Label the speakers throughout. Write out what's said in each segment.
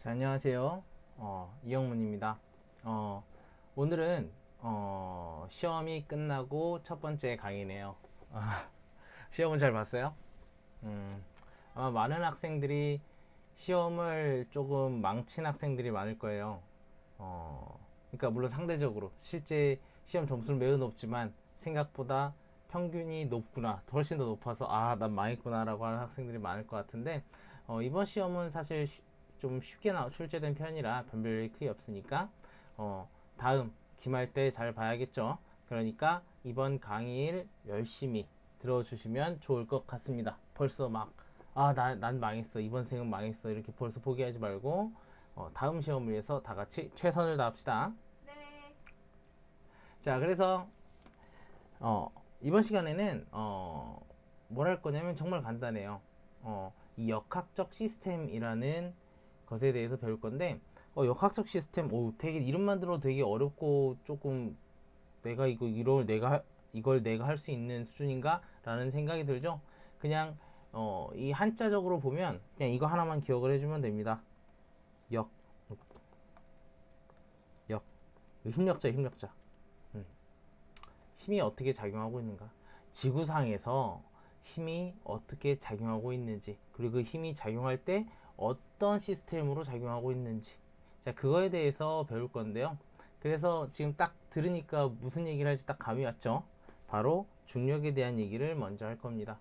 Speaker 1: 자, 안녕하세요. 이영문입니다. 오늘은 시험이 끝나고 첫 번째 강의네요. 시험은 잘 봤어요? 아마 많은 학생들이 시험을 조금 망친 학생들이 많을 거예요. 그러니까 물론 상대적으로 실제 시험 점수는 매우 높지만 생각보다 평균이 높구나, 훨씬 더 높아서 난 망했구나라고 하는 학생들이 많을 것 같은데, 이번 시험은 사실 좀 쉽게 출제된 편이라 변별력이 크게 없으니까 다음 기말 때 잘 봐야겠죠. 그러니까 이번 강의를 열심히 들어주시면 좋을 것 같습니다. 벌써 난 망했어, 이번 생은 망했어, 이렇게 벌써 포기하지 말고 다음 시험을 위해서 다 같이 최선을 다합시다.
Speaker 2: 네.
Speaker 1: 자, 그래서 이번 시간에는 뭘 할 거냐면 정말 간단해요. 이 역학적 시스템이라는 것에 대해서 배울 건데, 역학적 시스템, 되게 이름만 들어도 되게 어렵고 조금 이걸 내가 할 수 있는 수준인가? 라는 생각이 들죠. 그냥 이 한자적으로 보면 그냥 이거 하나만 기억을 해주면 됩니다. 역 힘력자. 힘이 어떻게 작용하고 있는가, 지구상에서 힘이 어떻게 작용하고 있는지, 그리고 그 힘이 작용할 때 어떤 시스템으로 작용하고 있는지, 자, 그거에 대해서 배울 건데요. 그래서 지금 딱 들으니까 무슨 얘기를 할지 딱 감이 왔죠. 바로 중력에 대한 얘기를 먼저 할 겁니다.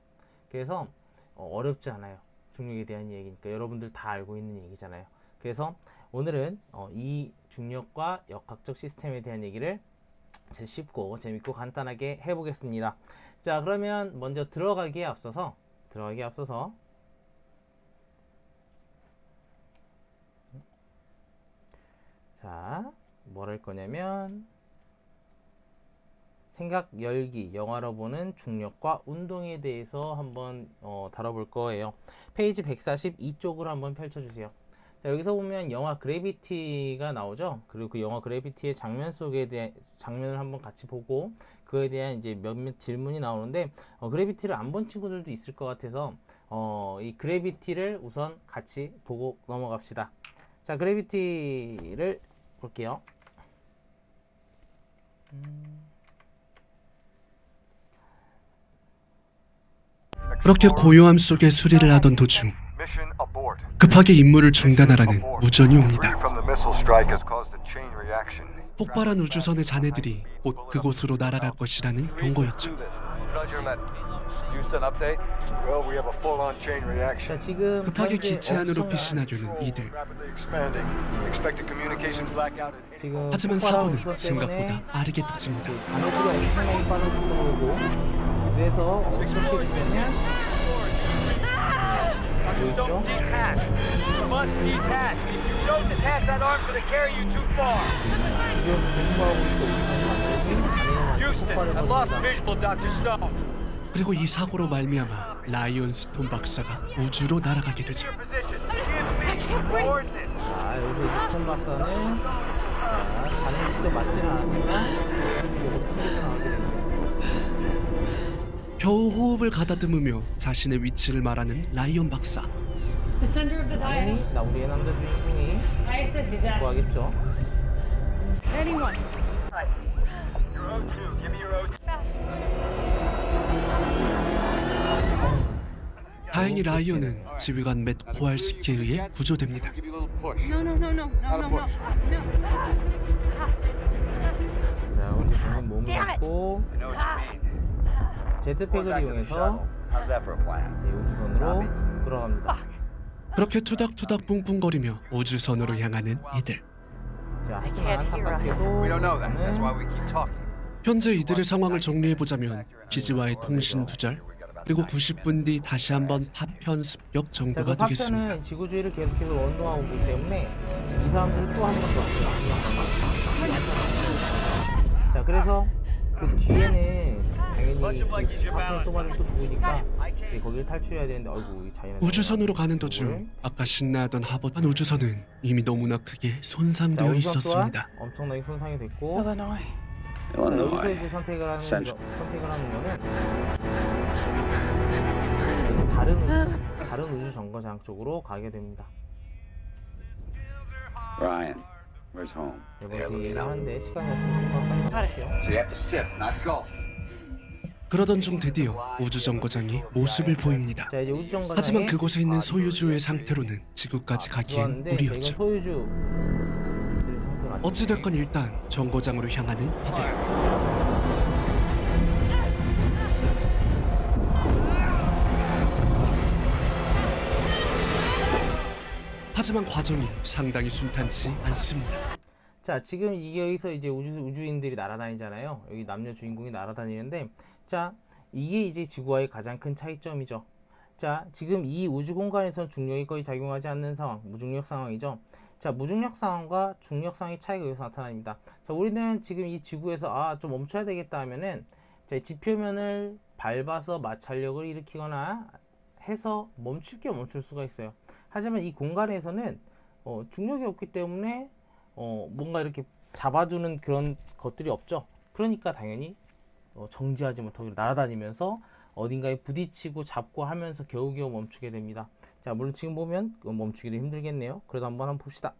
Speaker 1: 그래서 어렵지 않아요. 중력에 대한 얘기니까 여러분들 다 알고 있는 얘기잖아요. 그래서 오늘은 이 중력과 역학적 시스템에 대한 얘기를 쉽고 재밌고 간단하게 해보겠습니다. 자, 그러면 먼저 들어가기에 앞서서 자, 뭘 할 거냐면 생각 열기, 영화로 보는 중력과 운동에 대해서 한번 다뤄볼 거예요. 페이지 142쪽으로 한번 펼쳐주세요. 자, 여기서 보면 영화 그래비티가 나오죠. 그리고 그 영화 그래비티의 장면 속에 대한 장면을 한번 같이 보고 그에 대한 이제 몇몇 질문이 나오는데, 그래비티를 안 본 친구들도 있을 것 같아서 이 그래비티를 우선 같이 보고 넘어갑시다. 자, 그래비티를 볼게요.
Speaker 3: 그렇게 고요함 속에 수리를 하던 도중 급하게 임무를 중단하라는 무전이 옵니다. 폭발한 우주선의 잔해들이 곧 그곳으로 날아갈 것이라는 경고였죠.
Speaker 1: 자, 지금
Speaker 3: 급하게
Speaker 1: 현재
Speaker 3: 기체 안으로
Speaker 1: 엄청난
Speaker 3: 피신하려는 이들.
Speaker 1: 지금
Speaker 3: 하지만
Speaker 1: 폭발한
Speaker 3: 사고는
Speaker 1: 우주선
Speaker 3: 생각보다
Speaker 1: 때문에
Speaker 3: 빠르게 터집니다.
Speaker 1: 잔해들이 엄청나게 빠르게 돌고, 그래서 어떻게 되냐면 보이시죠? 지금 공부하고 있던 잔해는 폭발을 벌입니다.
Speaker 3: 그리고 이 사고로 말미암아 라이온 스톤 박사가 우주로 날아가게 되죠.
Speaker 1: 자, 여기서 이제 스톤 박사는 잔해는 직접 맞지는 않았지만 중력으로 틀리게 나가게 됩니다.
Speaker 3: 겨우 호흡을 가다듬으며 자신의 위치를 말하는 라이온 박사.
Speaker 2: The center of the dial.
Speaker 1: 당연히 우리의 남자 주인공이
Speaker 2: ISS is at
Speaker 1: 구하겠죠.
Speaker 2: anyone.
Speaker 3: 다행히 라이온은 지휘관 맷 코알스키에 의해 구조됩니다.
Speaker 2: No.
Speaker 1: 자, 이제 본인 몸을 갖고 제트팩을 이용해서 우주선으로 돌아갑니다.
Speaker 3: 그렇게 투닥투닥 뿡뿡거리며 우주선으로 향하는 이들.
Speaker 1: 자, 하지만 안타깝게도 우주선은
Speaker 3: 현재 이들의 상황을 정리해보자면 기지와의 통신 두절, 그리고 90분 뒤 다시 한번 파편 습격
Speaker 1: 자,
Speaker 3: 정도가
Speaker 1: 그
Speaker 3: 되겠습니다.
Speaker 1: 파편은 지구주위를 계속해서 원동하고 있기 때문에 이 사람들을 또 한 번 더 왔어요. 자, 그래서 그 뒤에는 당연히 그 파편을 또 맞으면 또 죽으니까 거기를 탈출해야 되는데, 어이구, 이 잔인한
Speaker 3: 우주선으로 가는 도중 아까 신나하던 하버탄 우주선은 이미 너무나 크게
Speaker 1: 자,
Speaker 3: 손상되어
Speaker 1: 우주선 또한
Speaker 3: 있었습니다.
Speaker 1: 엄청나게 손상이 됐고,
Speaker 2: Illinois.
Speaker 1: 자, 여기서 이제 선택을 하는 거는 다른 우주 정거장 쪽으로 가게 됩니다.
Speaker 4: Ryan, where's home?
Speaker 1: 이번 얘기를 하는데 시간이 없으면 좀 빨리 갈게요.
Speaker 4: So you have to sift, not go.
Speaker 3: 그러던 중 드디어 우주정거장이 모습을 보입니다.
Speaker 1: 자, 이제 우주정거장에
Speaker 3: 하지만 그곳에 있는 소유주의 상태로는 지구까지 가기엔
Speaker 1: 들어왔는데, 자, 이건
Speaker 3: 무리였죠.
Speaker 1: 소유주 상태가
Speaker 3: 어찌됐건 일단 정거장으로 향하는 이들. 하지만 과정이 상당히 순탄치 않습니다.
Speaker 1: 자, 지금 여기서 이제 우주인들이 날아다니잖아요. 여기 남녀 주인공이 날아다니는데, 자, 이게 이제 지구와의 가장 큰 차이점이죠. 자, 지금 이 우주 공간에선 중력이 거의 작용하지 않는 상황, 무중력 상황이죠. 자, 무중력 상황과 중력 상황의 차이가 여기서 나타납니다. 자, 우리는 지금 이 지구에서 좀 멈춰야 되겠다 하면은, 자, 지표면을 밟아서 마찰력을 일으키거나 해서 멈출 수가 있어요. 하지만 이 공간에서는 중력이 없기 때문에 뭔가 이렇게 잡아주는 그런 것들이 없죠. 그러니까 당연히 정지하지 못하고 날아다니면서 어딘가에 부딪히고 잡고 하면서 겨우겨우 멈추게 됩니다. 자, 물론 지금 보면 멈추기도 힘들겠네요. 그래도 한번 봅시다.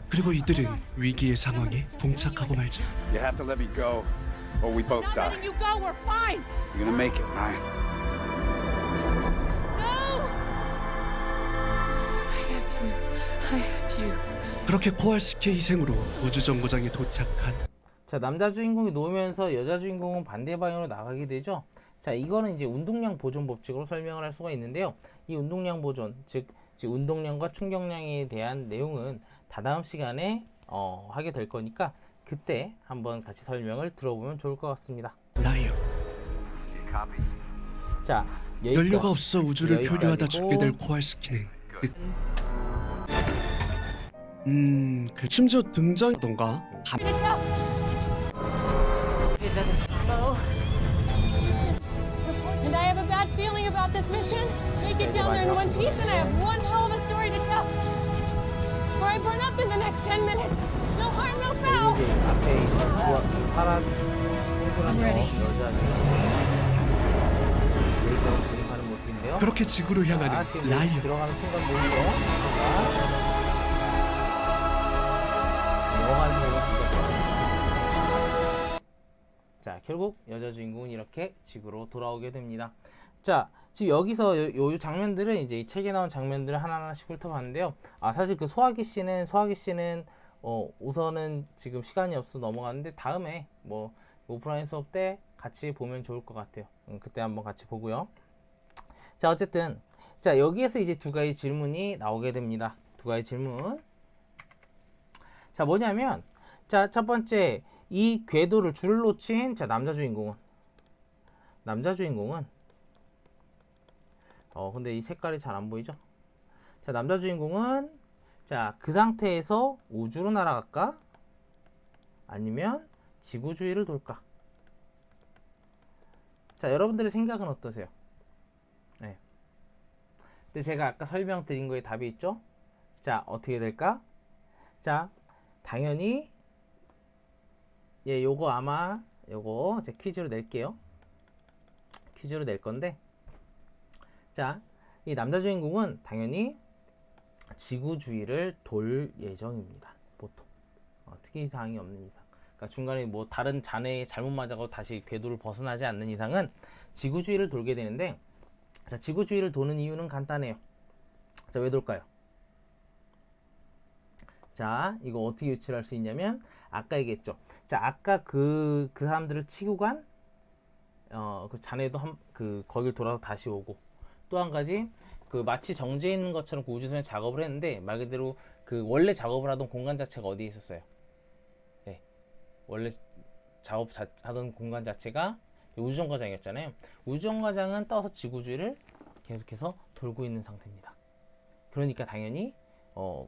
Speaker 3: 그리고 이들은 위기의 상황에 봉착하고 말죠.
Speaker 4: You have to let me go, or we both
Speaker 2: Not
Speaker 4: die.
Speaker 2: letting you go. We're fine.
Speaker 4: You're gonna make it, Ryan.
Speaker 2: No. I had to. I had you.
Speaker 3: 그렇게 코알스키의 희생으로 우주정거장에 도착한
Speaker 1: 자, 남자 주인공이 놓으면서 여자 주인공은 반대 방향으로 나가게 되죠. 자, 이거는 이제 운동량 보존 법칙으로 설명을 할 수가 있는데요. 이 운동량 보존, 즉 운동량과 충격량에 대한 내용은 다다음 시간에 하게 될 거니까 그때 한번 같이 설명을 들어보면 좋을 것 같습니다.
Speaker 3: 라이어.
Speaker 1: 자,
Speaker 3: 연료가 없어 우주를
Speaker 1: 여기까지고.
Speaker 3: 표류하다 죽게 될 코알스키는 그 심지어 등장하던가
Speaker 2: Gonna tell. And I have a bad feeling about this mission. Make it down there in one piece, and I have one hell of a story to tell. Or I burn up in the next 10 minutes. No harm, no foul.
Speaker 1: 이제 앞에 사람 생존한 여자 여기까지 지금 가는 모습인데요.
Speaker 3: 그렇게 지구로 향하는
Speaker 1: 지금
Speaker 3: 라이어.
Speaker 1: 들어가는 순간 보이죠? 영화는 진짜 좋았습니다. 자, 결국 여자 주인공은 이렇게 지구로 돌아오게 됩니다. 자, 지금 여기서 요 장면들은 이제 이 책에 나온 장면들을 하나하나씩 훑어봤는데요. 사실 그 소화기 씨는 우선은 지금 시간이 없어서 넘어가는데 다음에 뭐 오프라인 수업 때 같이 보면 좋을 것 같아요. 그때 한번 같이 보고요. 자, 어쨌든 자, 여기에서 이제 두 가지 질문이 나오게 됩니다. 두 가지 질문. 자, 뭐냐면 자, 첫 번째 이 궤도를 줄을 놓친 자, 남자 주인공은 근데 이 색깔이 잘 안 보이죠? 자, 남자 주인공은 자, 그 상태에서 우주로 날아갈까? 아니면 지구 주위를 돌까? 자, 여러분들의 생각은 어떠세요? 네. 근데 제가 아까 설명드린 거에 답이 있죠? 자, 어떻게 될까? 자, 당연히 요거 아마 제 퀴즈로 낼게요. 퀴즈로 낼 건데 자, 이 남자 주인공은 당연히 지구 주위를 돌 예정입니다. 보통 특이 사항이 없는 이상, 그러니까 중간에 뭐 다른 잔해에 잘못 맞아서 다시 궤도를 벗어나지 않는 이상은 지구 주위를 돌게 되는데, 자, 지구 주위를 도는 이유는 간단해요. 자, 왜 돌까요? 자, 이거 어떻게 유출할 수 있냐면 아까 얘기했죠. 자, 아까 그 사람들을 치고 간 그 잔해도 거길 돌아서 다시 오고, 또 한 가지 마치 정지해 있는 것처럼 그 우주선에 작업을 했는데 말 그대로 원래 작업을 하던 공간 자체가 어디에 있었어요? 네, 원래 하던 공간 자체가 우주정거장이었잖아요. 우주정거장은 떠서 지구주위를 계속해서 돌고 있는 상태입니다. 그러니까 당연히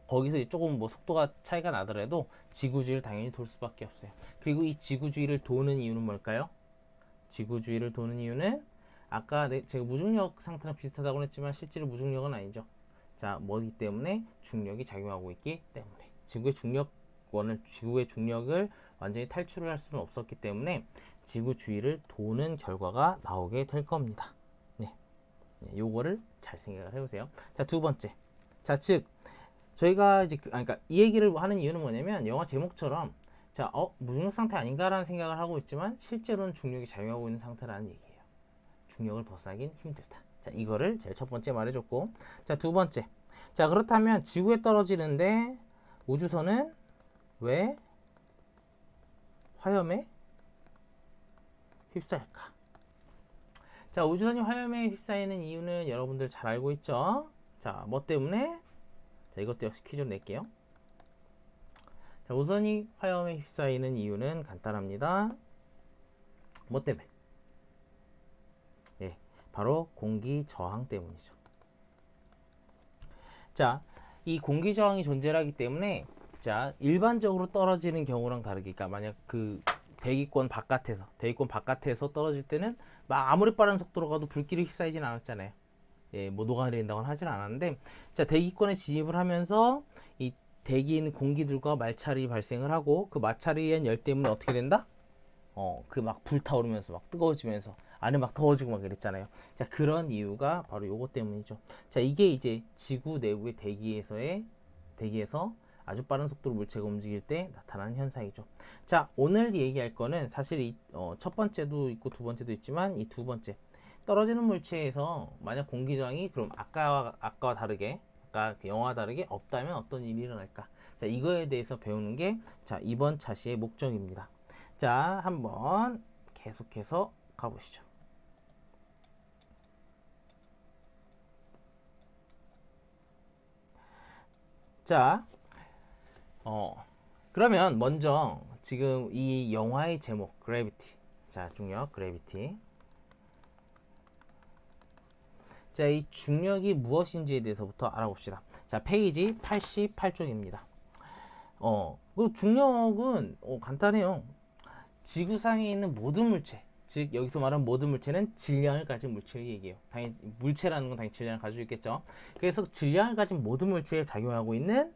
Speaker 1: 거기서 조금 뭐 속도가 차이가 나더라도 지구주위를 당연히 돌 수밖에 없어요. 그리고 이 지구주위를 도는 이유는 뭘까요? 지구주위를 도는 이유는 아까 제가 무중력 상태랑 비슷하다고 했지만 실제로 무중력은 아니죠. 자, 뭐기 때문에? 중력이 작용하고 있기 때문에. 지구의 중력 지구의 중력을 완전히 탈출을 할 수는 없었기 때문에 지구 주위를 도는 결과가 나오게 될 겁니다. 네. 요거를 잘 생각을 해보세요. 자, 두 번째. 자, 즉 저희가 이제 그러니까 이 얘기를 하는 이유는 뭐냐면 영화 제목처럼 자, 무중력 상태 아닌가라는 생각을 하고 있지만 실제로는 중력이 작용하고 있는 상태라는 얘기예요. 중력을 벗어나긴 힘들다. 자, 이거를 제일 첫 번째 말해줬고, 자, 두 번째. 자, 그렇다면 지구에 떨어지는데 우주선은 왜 화염에 휩싸일까? 자, 우주선이 화염에 휩싸이는 이유는 여러분들 잘 알고 있죠? 자, 뭐 때문에? 자, 이것도 역시 퀴즈로 낼게요. 자, 우주선이 화염에 휩싸이는 이유는 간단합니다. 뭐 때문에? 예, 바로 공기 저항 때문이죠. 자, 이 공기 저항이 존재하기 때문에 자, 일반적으로 떨어지는 경우랑 다르게, 그러니까 만약 그 대기권 바깥에서 떨어질 때는 막 아무리 빠른 속도로 가도 불길이 휩싸이진 않았잖아요. 예, 뭐 녹아내린다고는 하진 않았는데, 자, 대기권에 진입을 하면서 이 대기에 있는 공기들과 마찰이 발생을 하고 그 마찰에 의한 열 때문에 어떻게 된다? 그 막 불타오르면서 막 뜨거워지면서 안에 막 더워지고 막 이랬잖아요. 자, 그런 이유가 바로 요거 때문이죠. 자, 이게 이제 지구 내부의 대기에서 아주 빠른 속도로 물체가 움직일 때 나타나는 현상이죠. 자, 오늘 얘기할 거는 사실 첫 번째도 있고 두 번째도 있지만 이 두 번째 떨어지는 물체에서 만약 공기 저항이 그럼 아까와 다르게 아까 그 영화와 다르게 없다면 어떤 일이 일어날까? 자, 이거에 대해서 배우는 게 자, 이번 차시의 목적입니다. 자, 한번 계속해서 가보시죠. 자, 그러면 먼저 지금 이 영화의 제목 그래비티. 자, 중력 그래비티. 자, 이 중력이 무엇인지에 대해서부터 알아봅시다. 자, 페이지 88쪽입니다. 그 중력은 간단해요. 지구상에 있는 모든 물체, 즉 여기서 말하는 모든 물체는 질량을 가진 물체를 얘기해요. 당연히 물체라는 건 당연히 질량을 가지고 있겠죠. 그래서 질량을 가진 모든 물체에 작용하고 있는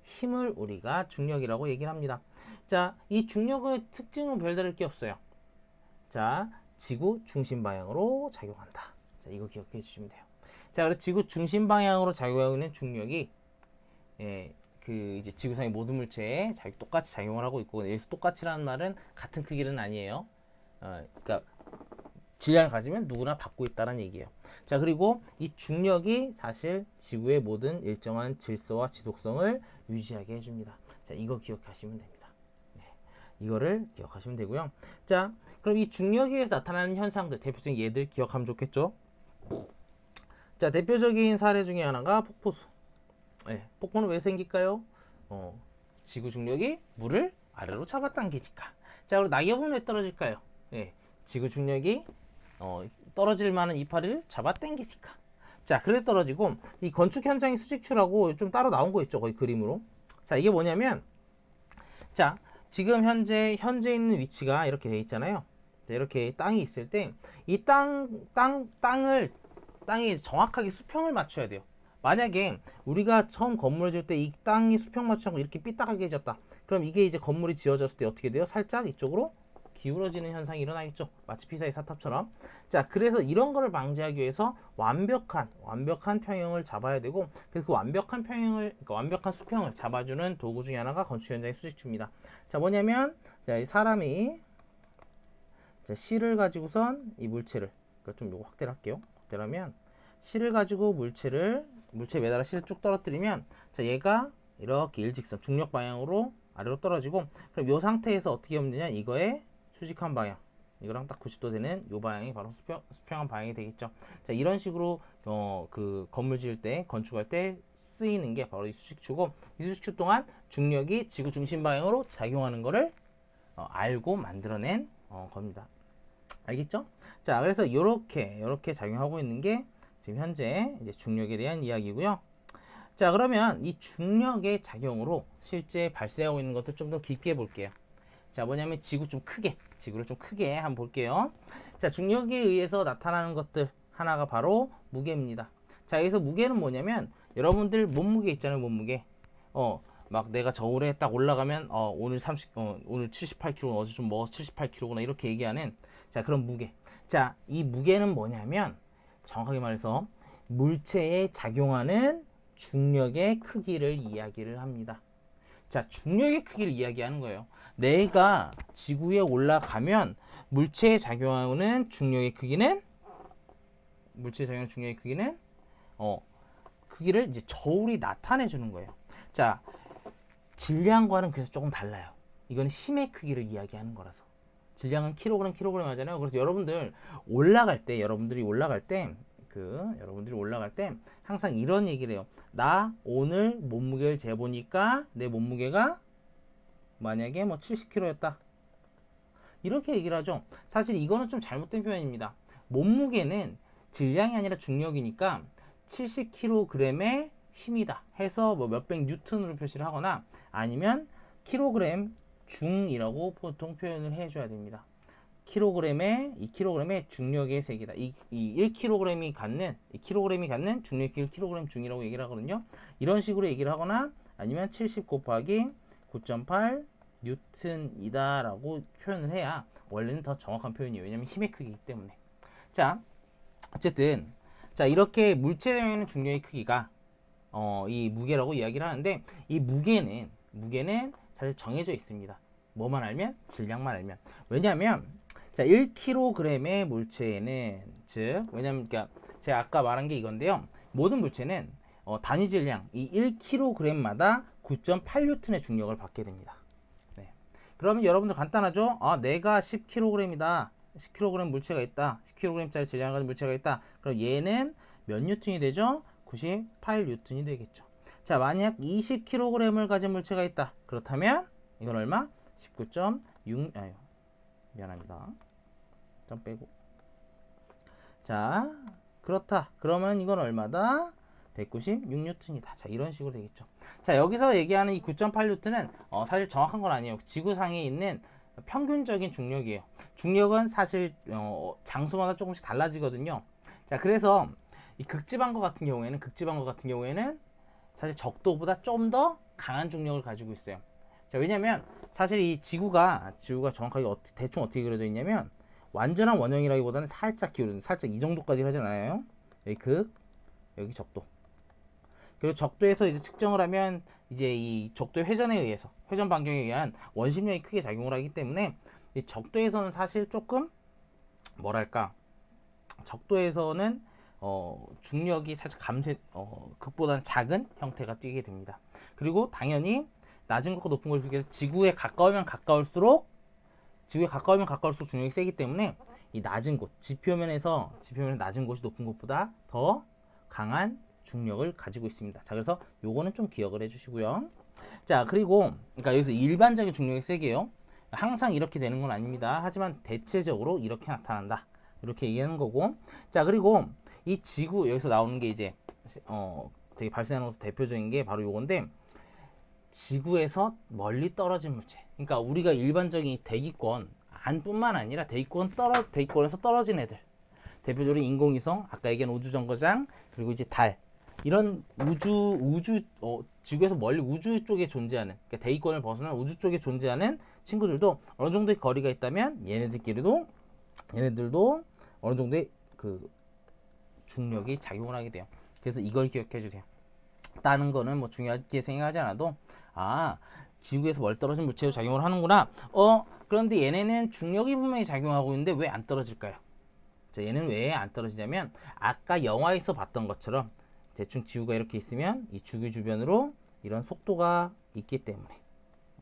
Speaker 1: 힘을 우리가 중력이라고 얘기를 합니다. 자, 이 중력의 특징은 별다를 게 없어요. 자, 지구 중심 방향으로 작용한다. 자, 이거 기억해 주시면 돼요. 자, 그래서 지구 중심 방향으로 작용하고 있는 중력이 이제 지구상의 모든 물체에 똑같이 작용을 하고 있고, 여기서 똑같이라는 말은 같은 크기는 아니에요. 그러니까 질량을 가지면 누구나 받고 있다는 얘기예요. 자, 그리고 이 중력이 사실 지구의 모든 일정한 질서와 지속성을 유지하게 해줍니다. 자, 이거 기억하시면 됩니다. 네, 이거를 기억하시면 되고요. 자, 그럼 이 중력에 의해서 나타나는 현상들, 대표적인 예들 기억하면 좋겠죠? 자, 대표적인 사례 중에 하나가 폭포수. 네, 폭포는 왜 생길까요? 지구 중력이 물을 아래로 잡아당기니까. 자, 그리고 낙엽은 왜 떨어질까요? 네, 지구 중력이 떨어질 만한 이파리를 잡아당기니까. 자, 그래서 떨어지고, 이 건축 현장의 수직추라고 좀 따로 나온 거 있죠, 거의 그림으로. 자, 이게 뭐냐면, 자, 지금 현재 있는 위치가 이렇게 돼 있잖아요. 자, 이렇게 땅이 있을 때, 이 땅이 정확하게 수평을 맞춰야 돼요. 만약에 우리가 처음 건물을 지을 때 이 땅이 수평 맞춰서 이렇게 삐딱하게 해졌다. 그럼 이게 이제 건물이 지어졌을 때 어떻게 돼요? 살짝 이쪽으로 기울어지는 현상이 일어나겠죠. 마치 피사의 사탑처럼. 자, 그래서 이런 거를 방지하기 위해서 완벽한 평형을 잡아야 되고, 그래서 그 그러니까 완벽한 수평을 잡아주는 도구 중에 하나가 건축 현장의 수직추입니다. 자, 뭐냐면, 자, 이 사람이 자, 실을 가지고선 이 물체를, 그러니까 좀 요거 확대를 할게요. 확대하면 실을 가지고 물체에 매달아 실을 쭉 떨어뜨리면, 자, 얘가 이렇게 일직선 중력 방향으로 아래로 떨어지고, 그럼 이 상태에서 어떻게 하면 되냐? 이거의 수직한 방향, 이거랑 딱 90도 되는 이 방향이 바로 수평한 방향이 되겠죠. 자, 이런 식으로 그 건물 지을 때, 건축할 때 쓰이는 게 바로 이 수직추고, 이 수직추 동안 중력이 지구 중심 방향으로 작용하는 거를 알고 만들어낸 겁니다. 알겠죠? 자, 그래서 이렇게 작용하고 있는 게 지금 현재 이제 중력에 대한 이야기고요. 자, 그러면 이 중력의 작용으로 실제 발생하고 있는 것들 좀 더 깊게 볼게요. 자, 뭐냐면 지구를 좀 크게 한번 볼게요. 자, 중력에 의해서 나타나는 것들 하나가 바로 무게입니다. 자, 여기서 무게는 뭐냐면 여러분들 몸무게 있잖아요, 몸무게. 막 내가 저울에 딱 올라가면 오늘 78kg, 어제 좀 먹어서 78kg구나 이렇게 얘기하는 자 그런 무게. 자, 이 무게는 뭐냐면 정확하게 말해서 물체에 작용하는 중력의 크기를 이야기를 합니다. 자, 중력의 크기를 이야기하는 거예요. 내가 지구에 올라가면 물체에 작용하는 중력의 크기는 크기를 이제 저울이 나타내 주는 거예요. 자, 질량과는 그래서 조금 달라요. 이건 힘의 크기를 이야기하는 거라서. 질량은 킬로그램 하잖아요. 그래서 여러분들이 올라갈 때 항상 이런 얘기를 해요. 나 오늘 몸무게를 재보니까 내 몸무게가 만약에 뭐 70kg였다. 이렇게 얘기를 하죠. 사실 이거는 좀 잘못된 표현입니다. 몸무게는 질량이 아니라 중력이니까 70kg의 힘이다 해서 뭐 몇백 뉴턴으로 표시를 하거나 아니면 킬로그램 중이라고 보통 표현을 해줘야 됩니다. 킬로그램의 중력의 세계다. 이 1kg이 갖는 중력의 1kg 중이라고 얘기를 하거든요. 이런 식으로 얘기를 하거나 아니면 70 곱하기 9.8 뉴턴이다 라고 표현을 해야 원래는 더 정확한 표현이에요. 왜냐면 힘의 크기이기 때문에. 자, 어쨌든 자 이렇게 물체에 있는 중력의 크기가 이 무게라고 이야기를 하는데 이 무게는 사실 정해져 있습니다. 뭐만 알면? 질량만 알면. 왜냐하면 자 1kg의 물체에는 왜냐면 그러니까 제가 아까 말한 게 이건데요. 모든 물체는 단위 질량 이 1kg마다 9.8N의 중력을 받게 됩니다. 네. 그러면 여러분들 간단하죠? 내가 10kg이다. 10kg 물체가 있다. 10kg짜리 질량을 가진 물체가 있다. 그럼 얘는 몇 뉴턴이 되죠? 98뉴턴이 되겠죠. 자, 만약 20kg을 가진 물체가 있다. 그렇다면 이건 얼마? 19.6 미안합니다. 점 빼고. 자, 그렇다. 그러면 이건 얼마다? 196뉴턴이다. 자, 이런 식으로 되겠죠. 자, 여기서 얘기하는 이 9.8뉴턴은 사실 정확한 건 아니에요. 지구상에 있는 평균적인 중력이에요. 중력은 사실 장소마다 조금씩 달라지거든요. 자, 그래서 이 극지방과 같은 경우에는 사실 적도보다 좀 더 강한 중력을 가지고 있어요. 자, 왜냐면 사실 이 지구가 정확하게 대충 어떻게 그려져 있냐면 완전한 원형이라기보다는 살짝 기울어진, 살짝 이 정도까지 하진 않아요. 여기 극, 여기 적도. 그리고 적도에서 이제 측정을 하면 이제 이 적도의 회전 반경에 의한 원심력이 크게 작용을 하기 때문에 이 적도에서는 사실 조금 적도에서는 중력이 살짝 극보다는 작은 형태가 띄게 됩니다. 그리고 당연히 낮은 것과 높은 걸 비교해서 지구에 가까우면 가까울수록 중력이 세기 때문에 이 낮은 곳, 지표면에서 낮은 곳이 높은 곳보다 더 강한 중력을 가지고 있습니다. 자, 그래서 요거는 좀 기억을 해주시고요. 자, 그리고 그러니까 여기서 일반적인 중력이 세게요. 항상 이렇게 되는 건 아닙니다. 하지만 대체적으로 이렇게 나타난다. 이렇게 얘기하는 거고. 자, 그리고 이 지구 여기서 나오는 게 이제 되게 발생하는 것도 대표적인 게 바로 요건데 지구에서 멀리 떨어진 물체. 그러니까 우리가 일반적인 대기권 안뿐만 아니라 대기권에서 떨어진 애들. 대표적으로 인공위성, 아까 얘기한 우주정거장, 그리고 이제 달. 이런 지구에서 멀리 우주 쪽에 존재하는, 그러니까 대기권을 벗어난 우주 쪽에 존재하는 친구들도 어느 정도의 거리가 있다면 얘네들도 어느 정도의 그 중력이 작용을 하게 돼요. 그래서 이걸 기억해 주세요. 다른 거는 뭐 중요하게 생각하지 않아도 지구에서 멀리 떨어진 물체로 작용을 하는구나. 그런데 얘네는 중력이 분명히 작용하고 있는데 왜 안 떨어질까요? 자, 얘는 왜 안 떨어지냐면 아까 영화에서 봤던 것처럼 대충 지구가 이렇게 있으면 이 지구 주변으로 이런 속도가 있기 때문에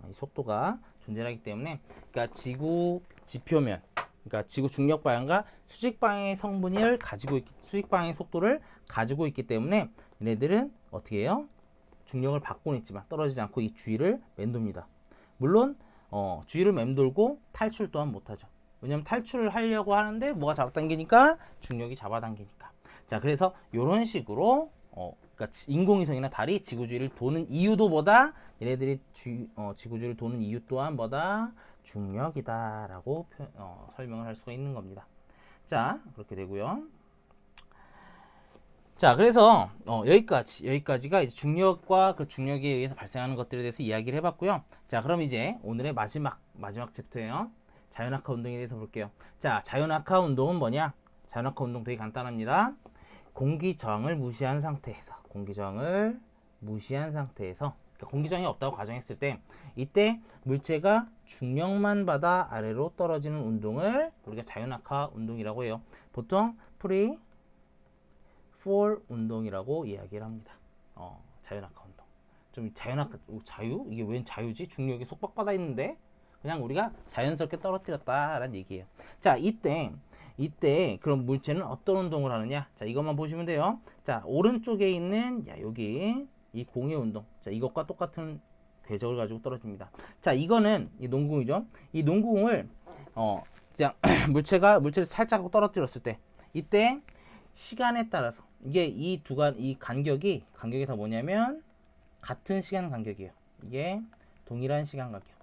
Speaker 1: 이 속도가 존재하기 때문에 그러니까 지구 지표면 그러니까 지구 중력 방향과 수직 방향의 수직 방향의 속도를 가지고 있기 때문에 얘네들은 어떻게 해요? 중력을 받고는 있지만 떨어지지 않고 이 주위를 맴돕니다. 물론 주위를 맴돌고 탈출 또한 못하죠. 왜냐면 탈출을 하려고 하는데 뭐가 잡아당기니까 중력이 잡아당기니까. 자, 그래서 이런 식으로 그러니까 인공위성이나 달이 지구 주위를 도는 이유도보다 얘네들이 지구 주위를 도는 이유 또한 뭐다? 중력이다라고 설명을 할 수가 있는 겁니다. 자, 그렇게 되고요. 자, 그래서 여기까지가 이제 중력과 그 중력에 의해서 발생하는 것들에 대해서 이야기를 해봤고요. 자, 그럼 이제 오늘의 마지막 챕터예요. 자연학화 운동에 대해서 볼게요. 자, 자연학화 운동은 뭐냐? 자연학화 운동 되게 간단합니다. 공기 저항을 무시한 상태에서, 그러니까 공기 저항이 없다고 가정했을 때, 이때 물체가 중력만 받아 아래로 떨어지는 운동을 우리가 자연학화 운동이라고 해요. 보통 프리 폴 운동이라고 이야기를 합니다. 자연학화 운동. 좀 자유? 이게 웬 자유지? 중력이 속박받아 있는데 그냥 우리가 자연스럽게 떨어뜨렸다라는 얘기예요. 자, 이때 그럼 물체는 어떤 운동을 하느냐? 자, 이것만 보시면 돼요. 자, 오른쪽에 있는 여기 이 공의 운동. 자, 이것과 똑같은 궤적을 가지고 떨어집니다. 자, 이거는 이 농구공이죠. 이 농구공을 그냥 물체를 살짝 하고 떨어뜨렸을 때, 이때 시간에 따라서 이게 이 간격이 다 뭐냐면 같은 시간 간격이에요. 이게 동일한 시간 간격.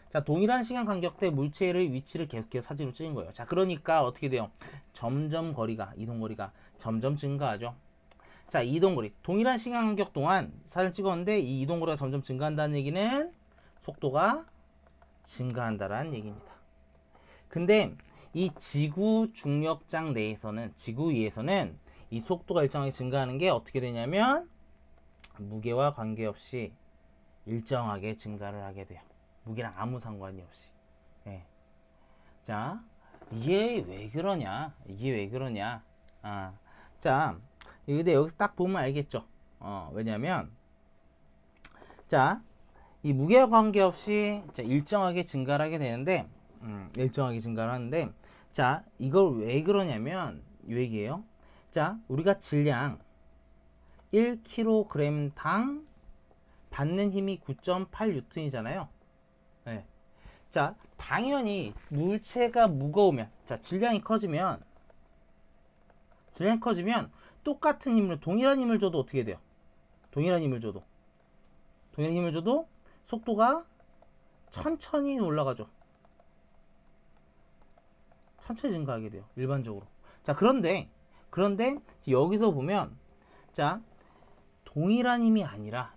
Speaker 1: 자, 동일한 시간 간격 대 물체의 위치를 계속해서 사진으로 찍은 거예요. 자, 그러니까 어떻게 돼요? 점점 이동거리가 점점 증가하죠. 자, 이동거리. 동일한 시간 간격 동안 사진을 찍었는데 이 이동거리가 점점 증가한다는 얘기는 속도가 증가한다라는 얘기입니다. 근데 이 지구 중력장 내에서는, 지구 위에서는 이 속도가 일정하게 증가하는 게 어떻게 되냐면 무게와 관계없이 일정하게 증가를 하게 돼요. 무게랑 아무 상관이 없이. 예. 자, 이게 왜 그러냐? 자, 근데 여기서 딱 보면 알겠죠? 왜냐면, 자, 이 무게와 관계없이 일정하게 증가를 하게 되는데, 자, 이걸 왜 그러냐면, 이 얘기예요. 자, 우리가 질량 1kg당 받는 힘이 9.8N이잖아요. 네. 자, 당연히 물체가 무거우면, 자, 질량이 커지면 똑같은 힘을, 동일한 힘을 줘도 어떻게 돼요? 동일한 힘을 줘도 속도가 천천히 올라가죠. 천천히 증가하게 돼요. 일반적으로. 자, 그런데 여기서 보면, 자, 동일한 힘이 아니라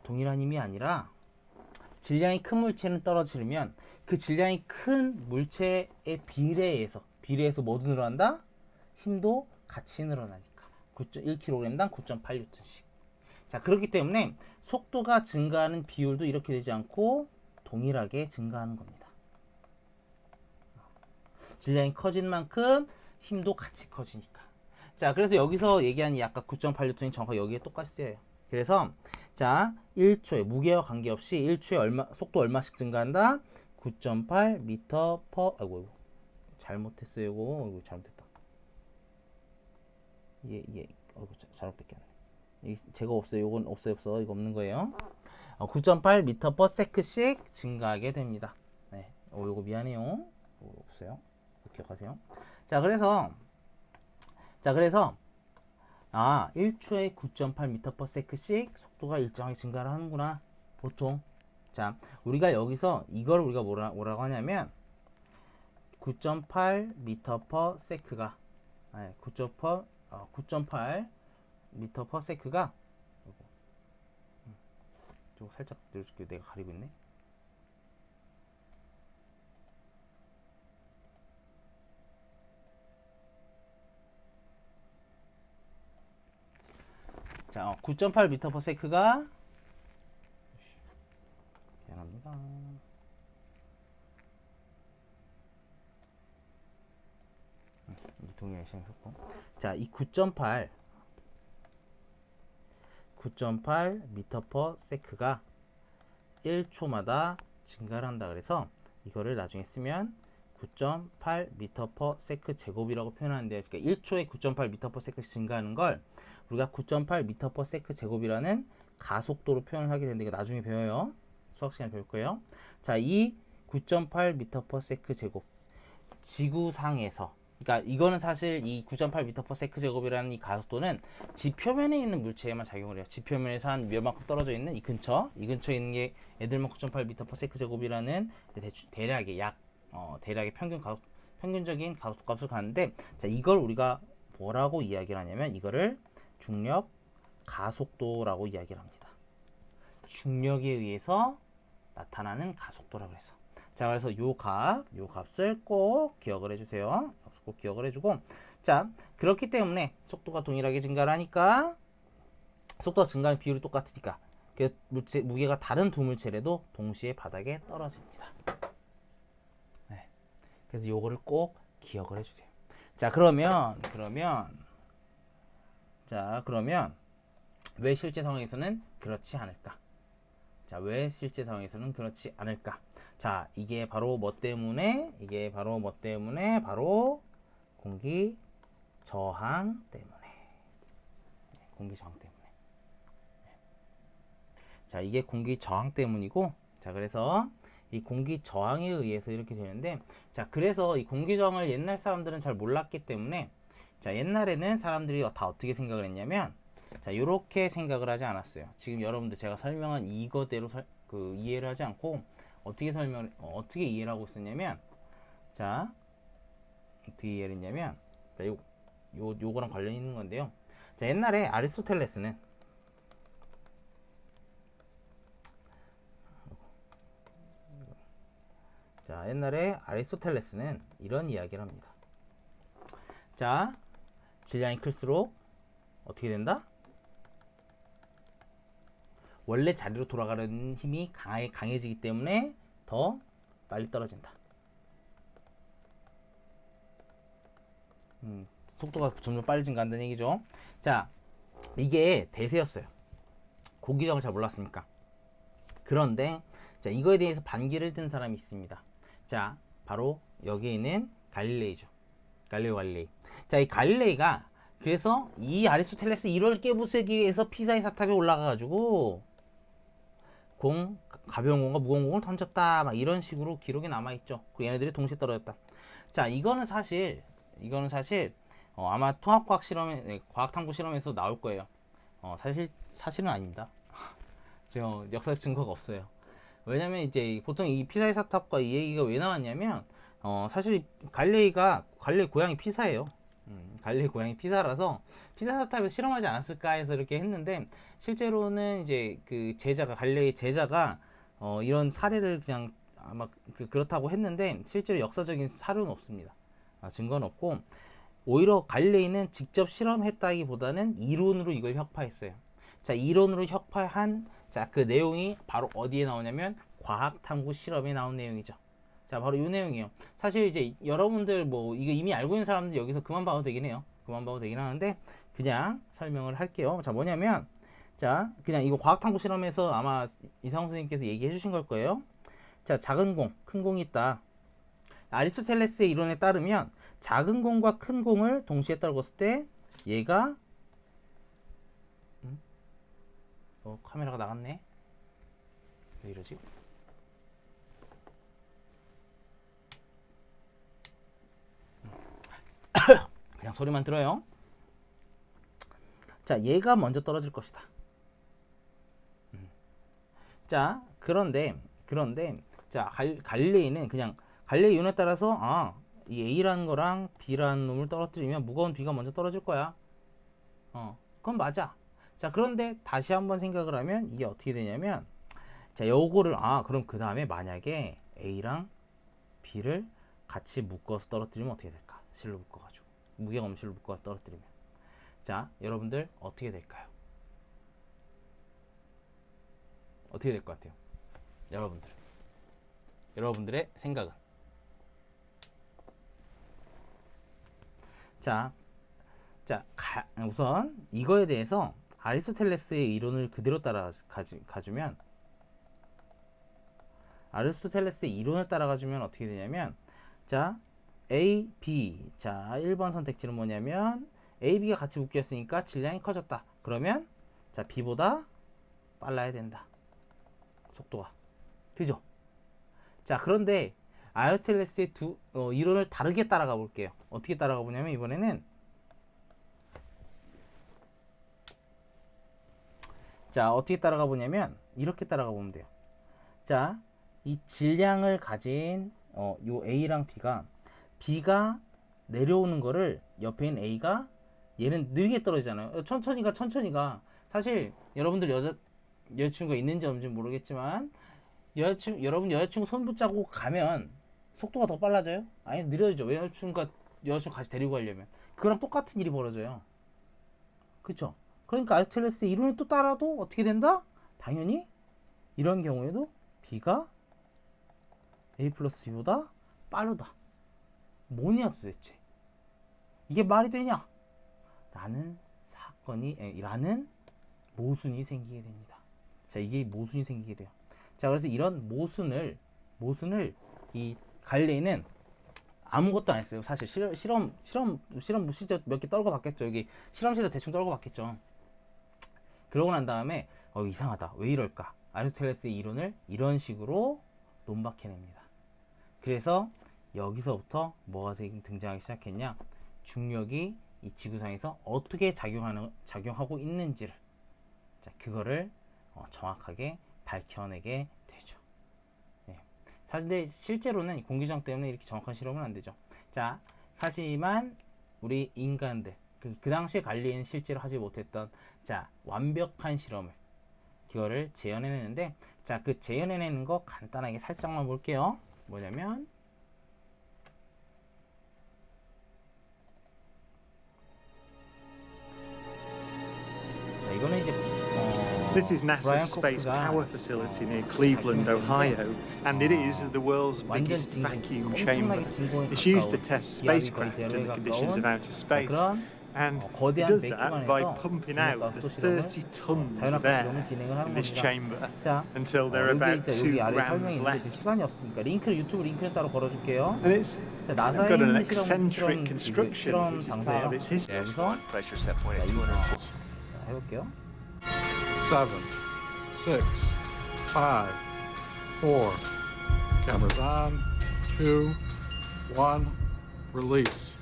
Speaker 1: 질량이 큰 물체는 떨어지면 그 질량이 큰 물체의 비례해서 뭐도 늘어난다? 힘도 같이 늘어나니까. 1kg당 9.8N씩. 자, 그렇기 때문에 속도가 증가하는 비율도 이렇게 되지 않고 동일하게 증가하는 겁니다. 질량이 커진 만큼 힘도 같이 커지니까. 자, 그래서 여기서 얘기한 이 아까 9.8N이 정확하게 여기에 똑같이 쓰여요. 그래서 자, 1초에 무게와 관계없이 1초에 속도 얼마씩 증가한다? 9.8 m/. 아이고 잘못했어요. 이거 잘못했다. 이게 잘못 뺏겼네. 여기 제거 없어요. 이건 없어. 이거 없는 거예요. 9.8 m/s씩 증가하게 됩니다. 네. 이거 미안해요. 없어요. 기억하세요. 자, 그래서 1초에 9.8 m/s씩 속도가 일정하게 증가를 하는구나. 보통. 자, 우리가 여기서 이걸 우리가 뭐라고 하냐면 9.8 m/s가 9.8 m/s가 좀 살짝 내려줄게. 내가 가리고 있네. 자, 9.8 m/s가 미안합니다. 동일한 시간 속도. 자, 이 9.8 m/s가 1초마다 증가를 한다. 그래서 이거를 나중에 쓰면 9.8 m/s 제곱이라고 표현하는데, 그러니까 1초에 9.8 m/s 증가하는 걸 우리가 9.8 m/s 제곱이라는 가속도로 표현을 하게 되는데, 이거 나중에 배워요. 수학 시간에 배울 거예요. 자, 이 9.8 m/s 제곱 지구상에서, 그러니까 이거는 사실 이 9.8 m/s 제곱이라는 이 가속도는 지표면에 있는 물체에만 작용을 해요. 지표면에서 한 몇만큼 떨어져 있는 이 근처에 있는 게 애들만 9.8 m/s 제곱이라는 대략의 대략의 평균 평균적인 가속값을 가는데, 자, 이걸 우리가 뭐라고 이야기를 하냐면 이거를 중력 가속도라고 이야기를 합니다. 중력에 의해서 나타나는 가속도라고 해서. 자, 그래서 요 값을 꼭 기억을 해주세요. 꼭 기억을 해주고, 자, 그렇기 때문에 속도가 동일하게 증가를 하니까, 속도가 증가하는 비율이 똑같으니까 그 무게가 다른 두 물체라도 동시에 바닥에 떨어집니다. 네. 그래서 요거를 꼭 기억을 해주세요. 자, 그러면 왜 실제 상황에서는 그렇지 않을까? 자, 왜 실제 상황에서는 그렇지 않을까? 자, 이게 바로 뭐 때문에? 바로 공기 저항 때문에. 공기 저항 때문에. 자, 이게 공기 저항 때문이고, 자, 그래서 이 공기 저항에 의해서 이렇게 되는데, 자, 그래서 이 공기 저항을 옛날 사람들은 잘 몰랐기 때문에, 자, 옛날에는 사람들이 다 어떻게 생각을 했냐면, 자, 요렇게 생각을 하지 않았어요. 지금 여러분들 제가 설명한 이거대로 이해를 하지 않고 어떻게 이해를 하고 있었냐면, 자, 어떻게 이해를 했냐면, 자, 요거랑 관련 있는 건데요. 자, 옛날에 아리스토텔레스는 이런 이야기를 합니다. 자, 질량이 클수록 어떻게 된다? 원래 자리로 돌아가는 힘이 강해지기 때문에 더 빨리 떨어진다. 속도가 점점 빨리 증가한다는 얘기죠. 자, 이게 대세였어요. 공기 저항을 잘 몰랐으니까. 그런데 자, 이거에 대해서 반기를 든 사람이 있습니다. 자, 바로 여기에 있는 갈릴레이죠. 갈릴레오 갈릴레이. 자, 이 갈릴레이가 그래서 이 아리스토텔레스 이론을 깨부수기 위해서 피사의 사탑에 올라가가지고 가벼운 공과 무거운 공을 던졌다, 막 이런 식으로 기록이 남아있죠. 그리고 얘네들이 동시에 떨어졌다. 자, 이거는 사실 아마 통합과학 실험에, 과학탐구 실험에서 나올 거예요. 사실은 아닙니다. 저 역사적 증거가 없어요. 왜냐면 이제 보통 이 피사의 사탑과 이 얘기가 왜 나왔냐면, 사실 갈릴레이 고향이 피사예요. 갈릴레이 고향이 피사라서 피사 사탑에서 실험하지 않았을까 해서 이렇게 했는데, 실제로는 이제 그 갈릴레이 제자가 이런 사례를 그냥 아마 그렇다고 했는데, 실제로 역사적인 사료는 없습니다. 증거는 없고, 오히려 갈릴레이는 직접 실험했다기보다는 이론으로 이걸 혁파했어요. 자, 이론으로 혁파한 그 내용이 바로 어디에 나오냐면 과학 탐구 실험에 나온 내용이죠. 자, 바로 이 내용이에요. 사실 이제 여러분들 뭐 이거 이미 알고 있는 사람들 여기서 그만 봐도 되긴 해요. 그만 봐도 되긴 하는데 그냥 설명을 할게요. 자, 뭐냐면, 자, 그냥 이거 과학 탐구 실험에서 아마 이상훈 선생님께서 얘기해 주신 걸 거예요. 자, 작은 공, 큰 공이 있다. 아리스토텔레스의 이론에 따르면 작은 공과 큰 공을 동시에 떨궜을 때 얘가 카메라가 나갔네. 왜 이러지? 그냥 소리만 들어요. 자, 얘가 먼저 떨어질 것이다. 자, 그런데 자, 갈릴레이는 그냥 갈릴레이 이론에 따라서 이 A라는 거랑 B라는 놈을 떨어뜨리면 무거운 B가 먼저 떨어질 거야. 그건 맞아. 자, 그런데 다시 한번 생각을 하면 이게 어떻게 되냐면, 자, 요거를 그럼 그 다음에 만약에 A랑 B를 같이 묶어서 떨어뜨리면 어떻게 될까? 실로 묶어가지고 무게가 없는 실로 묶어서 떨어뜨리면, 자, 여러분들 어떻게 될까요? 어떻게 될 것 같아요? 여러분들의 생각은? 자, 우선 이거에 대해서 아리스토텔레스의 이론을 그대로 가주면 어떻게 되냐면, 자, A, B. 자, 1번 선택지는 뭐냐면 A, B가 같이 묶였으니까 질량이 커졌다. 그러면 자, B보다 빨라야 된다. 속도가. 그죠? 자, 그런데 아리스토텔레스의 이론을 다르게 따라가 볼게요. 어떻게 따라가 보냐면, 이번에는 자, 어떻게 따라가 보냐면 이렇게 따라가 보면 돼요. 자, 이 질량을 가진 요 A랑 B가 B가 내려오는 거를 옆에 있는 A가 얘는 느리게 떨어지잖아요. 천천히가 사실 여러분들 여자친구가 있는지 없는지 모르겠지만 여러분 여자친구 손 붙잡고 가면 속도가 더 빨라져요? 아니 느려지죠. 여자친구 같이 데리고 가려면 그거랑 똑같은 일이 벌어져요. 그렇죠? 그러니까 아리스토텔레스의 이론을 또 따라도 어떻게 된다? 당연히 이런 경우에도 B가 A 플러스 B보다 빠르다. 뭐냐 도대체? 이게 말이 되냐? 라는 라는 모순이 생기게 됩니다. 자, 이게 모순이 생기게 돼요. 자, 그래서 이런 모순을 이 갈레이는 아무것도 안 했어요. 사실 실험 실제 몇 개 떨고 봤겠죠. 여기 실험실에 대충 떨고 봤겠죠. 그러고 난 다음에 이상하다. 왜 이럴까? 아리스토텔레스의 이론을 이런 식으로 논박해냅니다. 그래서 여기서부터 뭐가 등장하기 시작했냐? 중력이 이 지구상에서 어떻게 작용하고 있는지를 그거를 정확하게 밝혀내게 되죠. 네. 사실 근데 실제로는 공기저항 때문에 이렇게 정확한 실험은 안 되죠. 자, 하지만 우리 인간들 그 당시에 갈리에는 실제로 하지 못했던 완벽한 실험을 그거를 재현해내는데 그 재현해내는 거 간단하게 살짝만 볼게요. 뭐냐면 이거는 이제
Speaker 5: This is
Speaker 1: 브라이언
Speaker 5: NASA's space
Speaker 1: 콕스가
Speaker 5: power facility near Cleveland, Ohio, and it is the world's
Speaker 1: 완전
Speaker 5: biggest
Speaker 1: 진공,
Speaker 5: vacuum chamber.
Speaker 1: 엄청나게 진공에
Speaker 5: It's used to
Speaker 1: 가까운
Speaker 5: test
Speaker 1: 기압이 거의
Speaker 5: spacecraft
Speaker 1: 제로에
Speaker 5: in the conditions of
Speaker 1: 가까운
Speaker 5: outer space,
Speaker 1: 그런
Speaker 5: and it
Speaker 1: 거대한
Speaker 5: does that by
Speaker 1: 배기관에서
Speaker 5: pumping
Speaker 1: 중력
Speaker 5: out the
Speaker 1: 각도 실험을
Speaker 5: 30 tons of
Speaker 1: 자연학과
Speaker 5: air
Speaker 1: 실험을 진행을 하는
Speaker 5: in this
Speaker 1: 겁니다.
Speaker 5: chamber
Speaker 1: 자,
Speaker 5: until there are
Speaker 1: 여기
Speaker 5: about
Speaker 1: 이제
Speaker 5: 2
Speaker 1: 여기 아래 설명이
Speaker 5: grams
Speaker 1: 있는데 지금
Speaker 5: left.
Speaker 1: 시간이 없으니까 유튜브 링크는 따로 걸어줄게요.
Speaker 5: And it's
Speaker 1: 자, 나사에
Speaker 5: got an
Speaker 1: 있는
Speaker 5: eccentric construction,
Speaker 1: 실험
Speaker 5: which is part of
Speaker 1: 장소예요.
Speaker 5: its history.
Speaker 1: 여기서
Speaker 6: Pressure set point at 200.
Speaker 1: 자, 해볼게요.
Speaker 7: 7, 6, 5, 4. Cameras on. 2, 1. Release.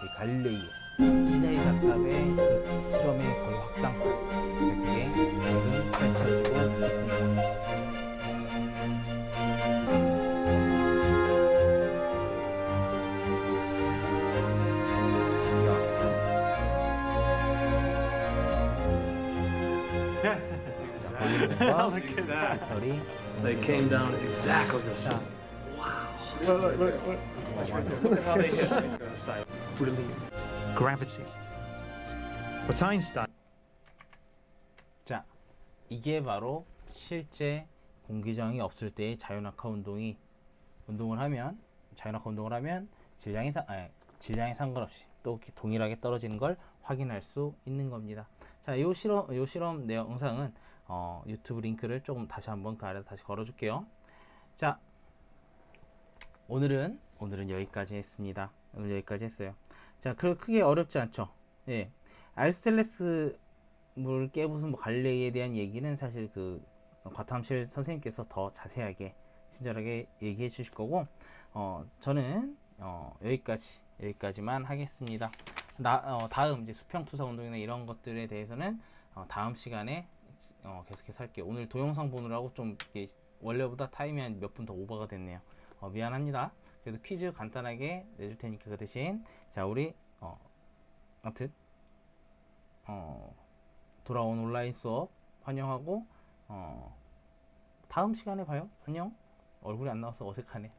Speaker 1: 우리 갈릴레이 피사의 자탑의 그 실험의 거의 확장판 그게 지금 펼쳐지고 있습니다. 배터리
Speaker 8: They came down exactly the same. Look at how they hit the side.
Speaker 5: gravity. But Einstein
Speaker 1: 자, 이게 바로 실제 공기저항이 없을 때의 자연학화 운동을 하면 질량에 상관없이 또 동일하게 떨어지는 걸 확인할 수 있는 겁니다. 자, 요 실험 영상은 유튜브 링크를 조금 다시 한번 그 아래다 다시 걸어줄게요. 자, 오늘은 여기까지 했습니다. 오늘 여기까지 했어요. 자, 크게 어렵지 않죠? 예. 아리스토텔레스 물 깨부순 갈릴레이에 대한 얘기는 사실 그 과탐실 선생님께서 더 자세하게 친절하게 얘기해 주실 거고 저는 여기까지만 하겠습니다. 다음 이제 수평투사 운동이나 이런 것들에 대해서는 다음 시간에 계속해서 할게요. 오늘 동영상 보느라고 좀 원래보다 타임이 한 몇 분 더 오버가 됐네요. 미안합니다. 그래도 퀴즈 간단하게 내줄 테니까 그 대신 자 우리 아무튼 돌아온 온라인 수업 환영하고 다음 시간에 봐요. 안녕. 얼굴이 안 나와서 어색하네.